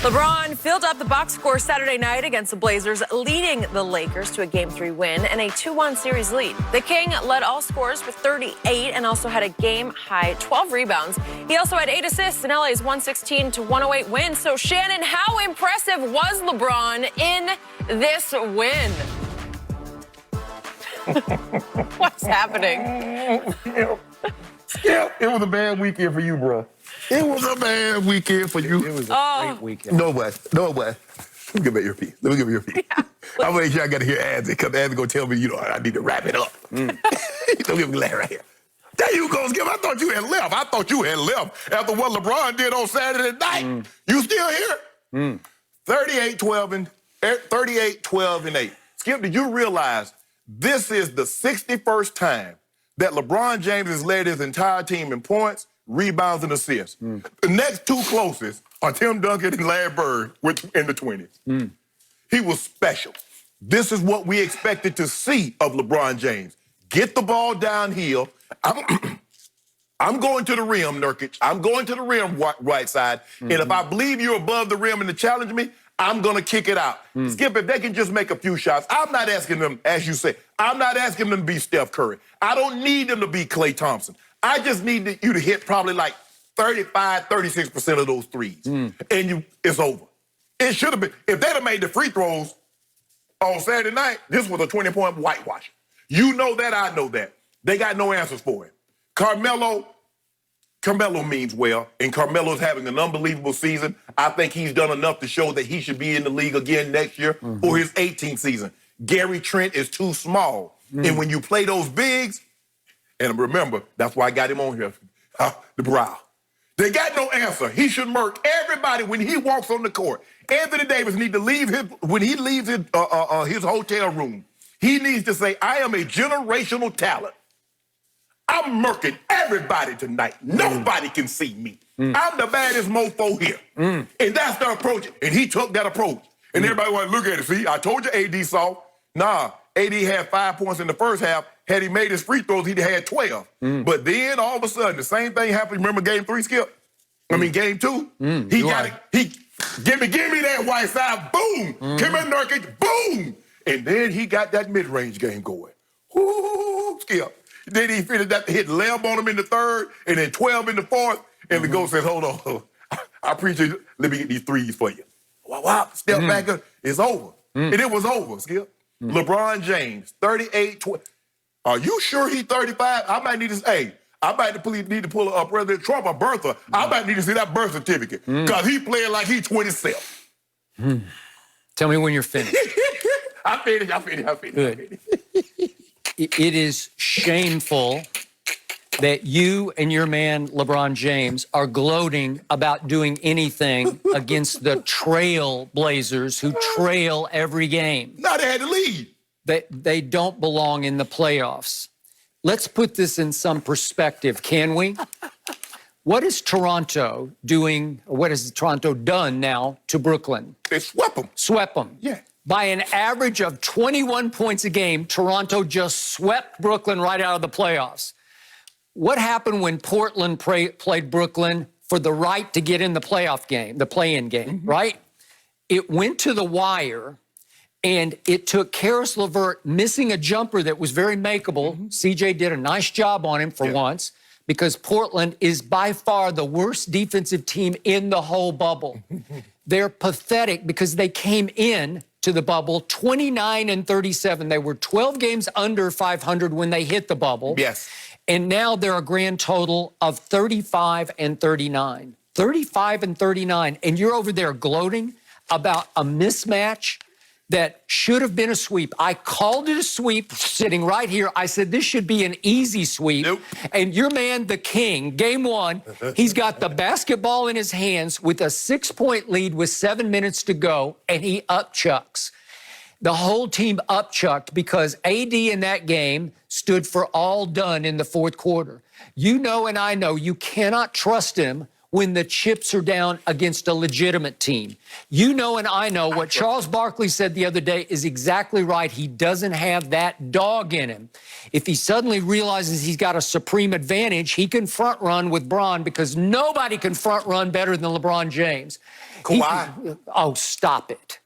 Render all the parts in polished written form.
LeBron filled up the box score Saturday night against the Blazers, leading the Lakers to a Game 3 win and a 2-1 series lead. The King led all scorers with 38 and also had a game-high 12 rebounds. He also had 8 assists in LA's 116-108 win. So, Shannon, how impressive was LeBron in this win? What's happening? Yeah, it was a bad weekend for you, bro. It was a bad weekend for you. It was a great weekend. No way. Let me give me your piece. Yeah. I'm making sure I got to hear Andy, because Andy's going to tell me, I need to wrap it up. Don't give me that right here. There you go, Skip. I thought you had left. After what LeBron did on Saturday night. You still here? 38, 12, and 8. Skip, did you realize this is the 61st time that LeBron James has led his entire team in points, rebounds, and assists? The next two closest are Tim Duncan and Larry Bird in the 20s. He was special. This is what we expected to see of LeBron James. Get the ball downhill. I'm going to the rim, Nurkic. I'm going to the rim, right side. And if I believe you're above the rim and to challenge me, I'm going to kick it out. Skip, if they can just make a few shots, I'm not asking them, as you say, I'm not asking them to be Steph Curry. I don't need them to be Klay Thompson. I just need you to hit probably like 35, 36% of those threes. And it's over. It should have been. If they'd have made the free throws on Saturday night, this was a 20-point whitewash. You know that, I know that. They got no answers for him. Carmelo means well, and Carmelo's having an unbelievable season. I think he's done enough to show that he should be in the league again next year for his 18th season. Gary Trent is too small. And when you play those bigs, and remember, that's why I got him on here, the brow. They got no answer. He should murk everybody when he walks on the court. Anthony Davis needs to leave when he leaves his hotel room, he needs to say, I am a generational talent. I'm murking everybody tonight. Nobody can see me. I'm the baddest mofo here. And that's the approach. And he took that approach. And everybody went, look at it. See, I told you AD saw. Nah, AD had 5 points in the first half. Had he made his free throws, he'd had 12. But then all of a sudden, the same thing happened. Remember game 3, Skip? I mean, game 2? He got it. Give me that white side. Boom. Come in, Nurkic. Boom. And then he got that mid-range game going. Woo, Skip. Then he finished that, hit 11 on him in the third, and then 12 in the fourth. And the coach says, hold on. I appreciate it. Let me get these threes for you. Wow. Step back up. It's over. And it was over, Skip. LeBron James, 38, 12. Are you sure he's 35? I might need to need to pull up President Trump or Bertha. I might need to see that birth certificate. Because he playing like he's 27. Tell me when you're finished. I finished. Good. It is shameful that you and your man, LeBron James, are gloating about doing anything against the Trail Blazers, who trail every game. No, they had to lead. They don't belong in the playoffs. Let's put this in some perspective, can we? What is Toronto doing, or what has Toronto done now to Brooklyn? They swept them. Swept them. Yeah. By an average of 21 points a game, Toronto just swept Brooklyn right out of the playoffs. What happened when Portland played Brooklyn for the right to get in the playoff game, the play-in game, right? It went to the wire, and it took Karis LeVert missing a jumper that was very makeable. CJ did a nice job on him for once, because Portland is by far the worst defensive team in the whole bubble. They're pathetic because they came in to the bubble 29-37. They were 12 games under 500 when they hit the bubble. Yes. And now they're a grand total of 35-39. 35-39. And you're over there gloating about a mismatch that should have been a sweep. I called it a sweep sitting right here. I said this should be an easy sweep. Nope. And your man, the King, game 1, he's got the basketball in his hands with a 6-point lead with 7 minutes to go, and he upchucks. The whole team upchucked because AD in that game stood for all done in the fourth quarter. You know and I know you cannot trust him when the chips are down against a legitimate team. You know and I know what Charles Barkley said the other day is exactly right. He doesn't have that dog in him. If he suddenly realizes he's got a supreme advantage, he can front run with Bron because nobody can front run better than LeBron James. Kawhi? Oh, stop it.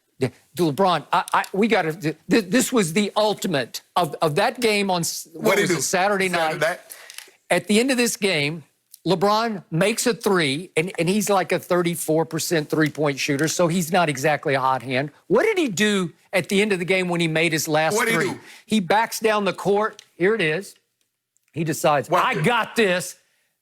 LeBron, we got to. This was the ultimate of that game on Saturday night. At the end of this game, LeBron makes a three, and he's like a 34% three-point shooter, so he's not exactly a hot hand. What did he do at the end of the game when he made his last three? What did he do? He backs down the court. Here it is. He decides, I got this.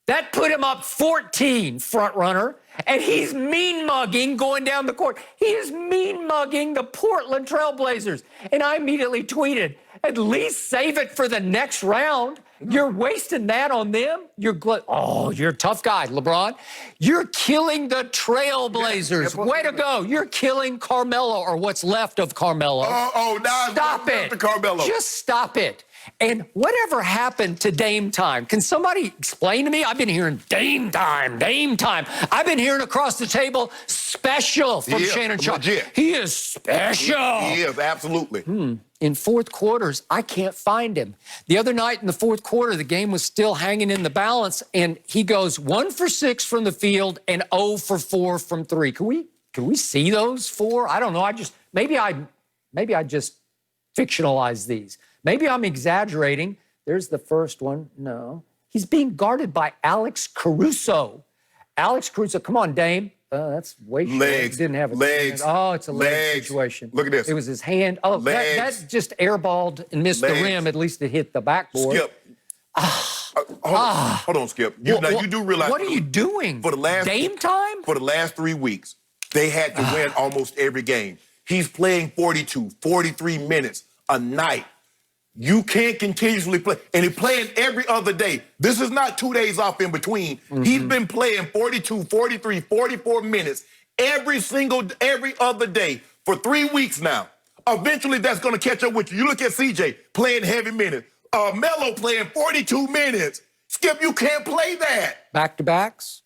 That put him up 14, front runner, and he's mean-mugging going down the court. He is mean-mugging the Portland Trailblazers. And I immediately tweeted, at least save it for the next round. You're wasting that on them? You're a tough guy, LeBron. You're killing the Trailblazers. Way to go. You're killing Carmelo, or what's left of Carmelo. Now stop it. To Carmelo. Just stop it. And whatever happened to Dame time? Can somebody explain to me? I've been hearing Dame time, Dame time. I've been hearing across the table special from Shannon Sharp. He is special. He is, absolutely. In fourth quarters, I can't find him. The other night in the fourth quarter, the game was still hanging in the balance, and he goes 1 for 6 from the field and 0 for 4 from 3. Can we see those 4? I don't know. Maybe I just fictionalize these. Maybe I'm exaggerating. There's the first one. No. He's being guarded by Alex Caruso. Alex Caruso, come on, Dame. That's way short. Legs. He didn't have a legs. Oh, it's a leg situation. Look at this. It was his hand. Oh, that just airballed and missed the rim. At least it hit the backboard. Skip. Hold on, Skip. You do realize. What are you doing? For the last Dame time? For the last 3 weeks, they had to win almost every game. He's playing 42, 43 minutes a night. You can't continuously play. And he's playing every other day. This is not 2 days off in between. He's been playing 42, 43, 44 minutes every other day for 3 weeks now. Eventually, that's going to catch up with you. You look at CJ playing heavy minutes. Melo playing 42 minutes. Skip, you can't play that. Back-to-backs?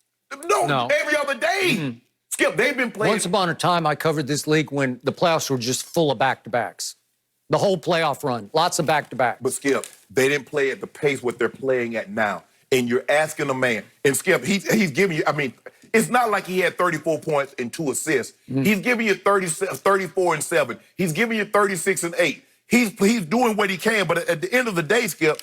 No, every other day. Skip, they've been playing. Once upon a time, I covered this league when the playoffs were just full of back-to-backs. The whole playoff run, lots of back-to-backs. But Skip, they didn't play at the pace what they're playing at now. And you're asking a man, and Skip, he's giving you, it's not like he had 34 points and 2 assists. He's giving you 34 and 7. He's giving you 36 and 8. He's doing what he can, but at the end of the day, Skip,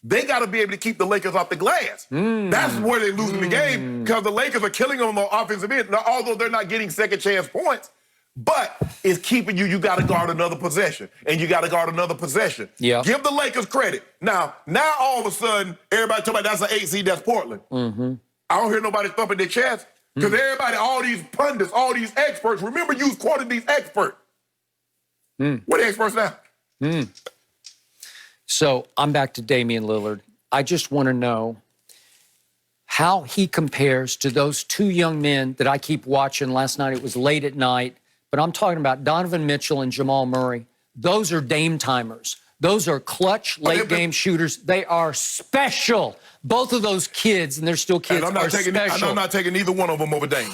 they got to be able to keep the Lakers off the glass. That's where they're losing the game, because the Lakers are killing them on the offensive end. Now, although they're not getting second chance points, but it's keeping you got to guard another possession, and you got to guard another possession. Yeah. Give the Lakers credit. Now all of a sudden, everybody talking about that's an 8 seed, that's Portland. I don't hear nobody thumping their chest, because everybody, all these pundits, all these experts, remember you was quoting these experts. What experts now? So I'm back to Damian Lillard. I just want to know how he compares to those 2 young men that I keep watching. Last night it was late at night, but I'm talking about Donovan Mitchell and Jamal Murray. Those are Dame timers. Those are clutch late-game shooters. They are special. Both of those kids, and they're still kids, are special. I'm not taking either one of them over Dame.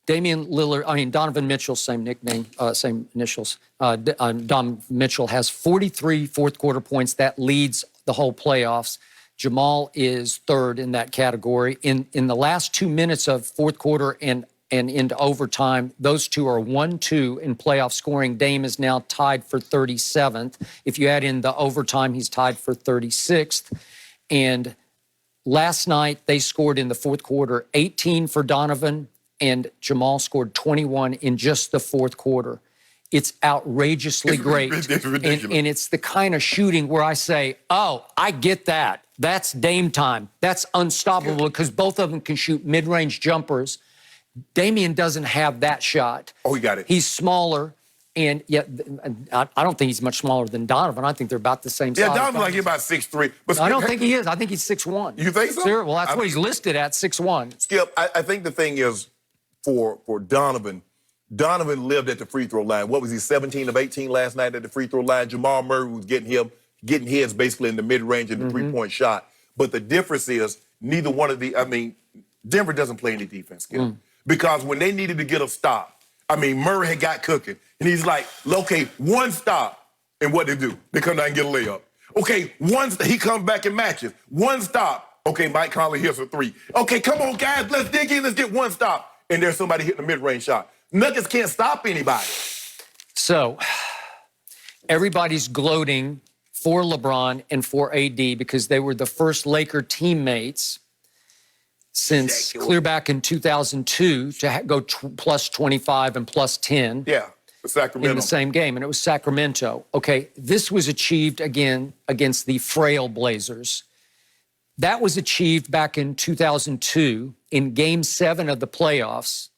Donovan Mitchell, same nickname, same initials. Don Mitchell has 43 fourth-quarter points. That leads the whole playoffs. Jamal is third in that category. In the last 2 minutes of fourth quarter and into overtime, those two are 1-2 in playoff scoring. Dame is now tied for 37th. If you add in the overtime, he's tied for 36th. And last night, they scored in the fourth quarter 18 for Donovan, and Jamal scored 21 in just the fourth quarter. It's outrageously great. It's ridiculous. And it's the kind of shooting where I say, oh, I get that. That's Dame time. That's unstoppable, because both of them can shoot mid-range jumpers. Damian doesn't have that shot. Oh, he got it. He's smaller, and yet I don't think he's much smaller than Donovan. I think they're about the same size. Yeah, Donovan's like he's about 6'3". But I don't think he is. I think he's 6'1". You think so? Sure. Well, that's what he's listed at, 6'1". Skip, I think the thing is, for Donovan lived at the free throw line. What was he, 17 of 18 last night at the free throw line? Jamal Murray was getting his basically in the mid-range and the three-point shot. But the difference is neither one of Denver doesn't play any defense, Skip. Because when they needed to get a stop, I mean, Murray had got cooking. And he's like, okay, one stop. And what they do? They come down and get a layup. Okay, he comes back and matches. One stop. Okay, Mike Conley hits a three. Okay, come on, guys, let's dig in. Let's get one stop. And there's somebody hitting a mid-range shot. Nuggets can't stop anybody. So everybody's gloating for LeBron and for AD because they were the first Laker teammates since clear back in 2002 to go plus 25 and plus 10. Yeah, Sacramento. In the same game, and it was Sacramento. Okay, this was achieved again against the frail Blazers. That was achieved back in 2002 in Game 7 of the playoffs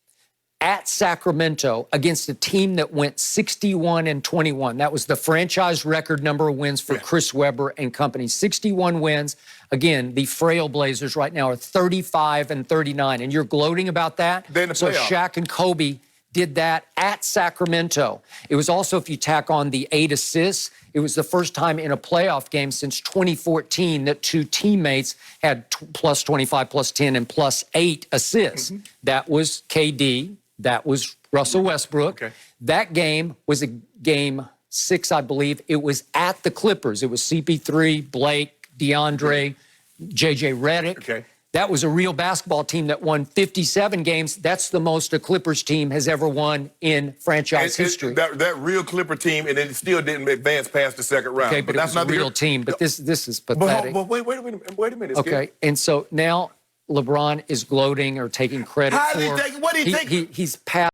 at Sacramento against a team that went 61-21. That was the franchise record number of wins for Chris Webber and company. 61 wins. Again, the frail Blazers right now are 35-39, and you're gloating about that? They're in the So playoff. Shaq and Kobe did that at Sacramento. It was also, if you tack on the 8 assists, it was the first time in a playoff game since 2014 that two teammates had plus 25, plus 10, and plus 8 assists. That was KD. That was Russell Westbrook. Okay. That game was a game 6, I believe. It was at the Clippers. It was CP3, Blake, DeAndre, JJ Redick. Okay. That was a real basketball team that won 57 games. That's the most a Clippers team has ever won in franchise history. That real Clipper team, and it still didn't advance past the second round. Okay, but that's it was a real team. But this is pathetic. But wait a minute. Skip. Okay, and so now LeBron is gloating or taking credit How did for. he take? What did he take? He's past.